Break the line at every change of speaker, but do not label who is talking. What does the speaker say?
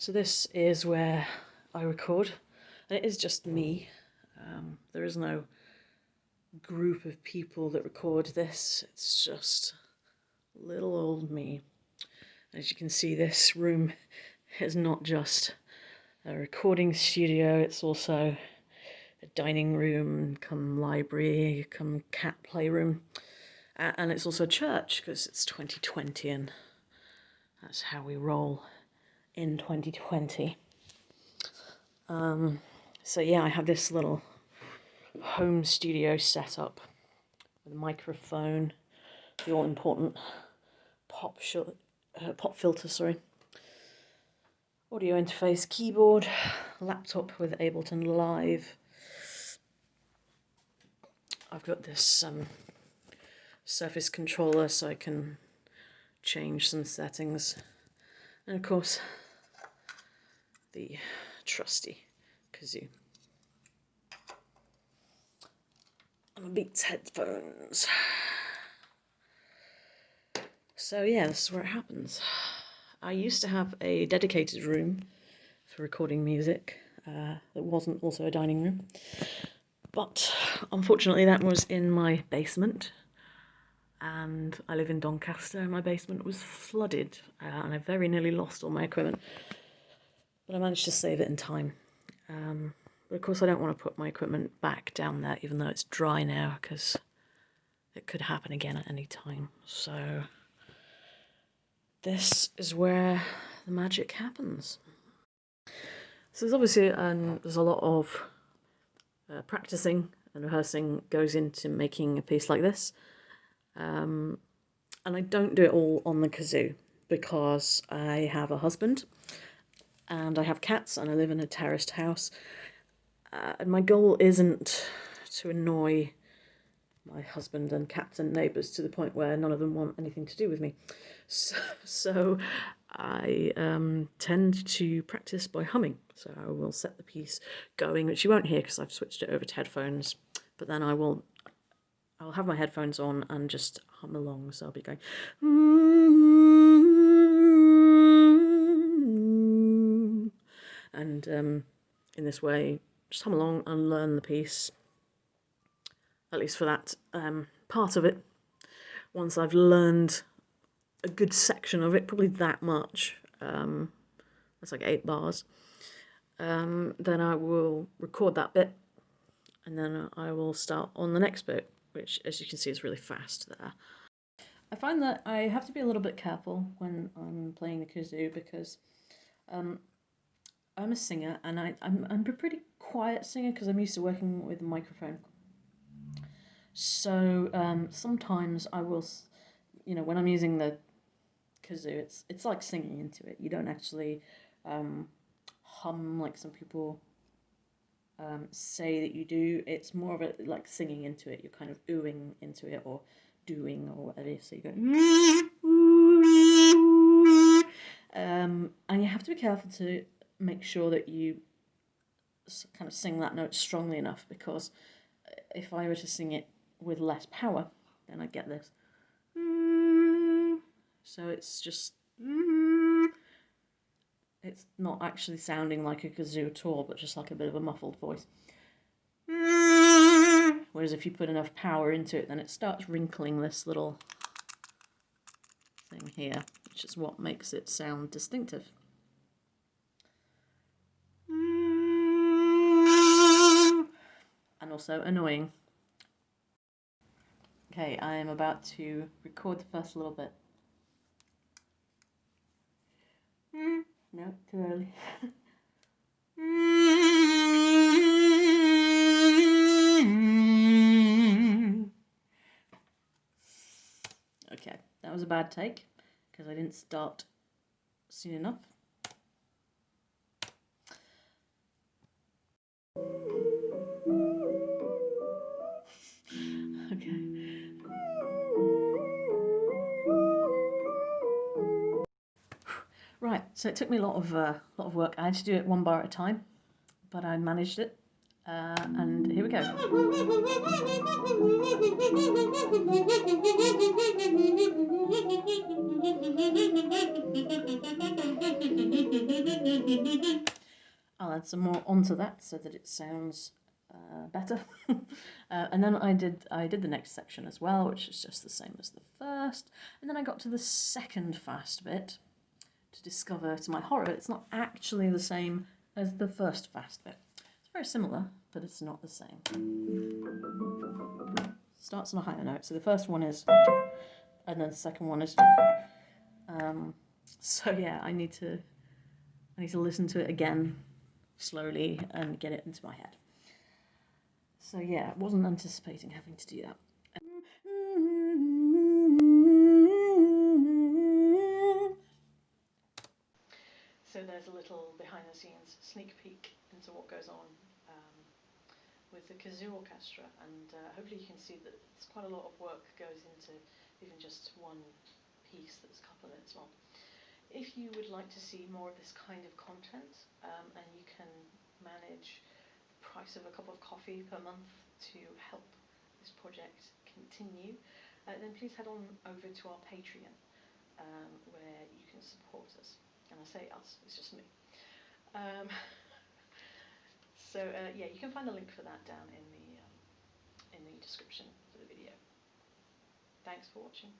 So this is where I record, and it is just me. There is no group of people that record this, it's just little old me. As you can see, this room is not just a recording studio, it's also a dining room, come library, come cat playroom, and it's also a church because it's 2020 and that's how we roll in 2020. So yeah, I have this little home studio set up with a microphone, the all-important pop filter, audio interface, keyboard, laptop with Ableton Live. I've got this Surface controller so I can change some settings, and of course the trusty kazoo. And Beats headphones. So yeah, this is where it happens. I used to have a dedicated room for recording music that wasn't also a dining room, but unfortunately that was in my basement, and I live in Doncaster and my basement was flooded and I very nearly lost all my equipment, but I managed to save it in time. But of course I don't want to put my equipment back down there even though it's dry now, because it could happen again at any time. So this is where the magic happens. So there's obviously there's a lot of practicing and rehearsing goes into making a piece like this, and I don't do it all on the kazoo because I have a husband and I have cats and I live in a terraced house, and my goal isn't to annoy my husband and cats and neighbours to the point where none of them want anything to do with me. So I tend to practice by humming. So I will set the piece going, which you won't hear because I've switched it over to headphones, but then I'll have my headphones on and just hum along. So I'll be going and in this way just hum along and learn the piece, at least for that part of it. Once I've learned a good section of it, probably that much, that's like 8 bars, then I will record that bit and then I will start on the next bit, which as you can see is really fast there. I find that I have to be a little bit careful when I'm playing the kazoo because I'm a singer and I'm a pretty quiet singer because I'm used to working with a microphone. So sometimes I will, when I'm using the kazoo, it's like singing into it. You don't actually hum like some people say that you do. It's more of a like singing into it. You're kind of oohing into it or doing or whatever. So you go and you have to be careful to make sure that you kind of sing that note strongly enough, because if I were to sing it with less power, then I'd get this. So it's just, it's not actually sounding like a kazoo at all, but just like a bit of a muffled voice. Whereas if you put enough power into it, then it starts wrinkling this little thing here, which is what makes it sound distinctive. And also annoying. Okay, I am about to record the first little bit. No, too early. Okay, that was a bad take because I didn't start soon enough. Okay. Right, so it took me a lot of work. I had to do it 1 bar at a time, but I managed it. And here we go. I'll add some more onto that so that it sounds better. And then I did the next section as well, which is just the same as the first. And then I got to the second fast bit to discover, to my horror, it's not actually the same as the first fast bit. It's very similar, but it's not the same. Starts on a higher note. So the first one is, and then the second one is. So yeah, I need to listen to it again slowly and get it into my head. So yeah, I wasn't anticipating having to do that. So there's a little behind the scenes sneak peek into what goes on with the kazoo orchestra, and hopefully you can see that it's quite a lot of work goes into even just one piece that's a couple of minutes long. If you would like to see more of this kind of content, and you can manage the price of a cup of coffee per month to help this project continue, then please head on over to our Patreon, where you can support us. And I say us, it's just me. So yeah, you can find a link for that down in the description for the video. Thanks for watching.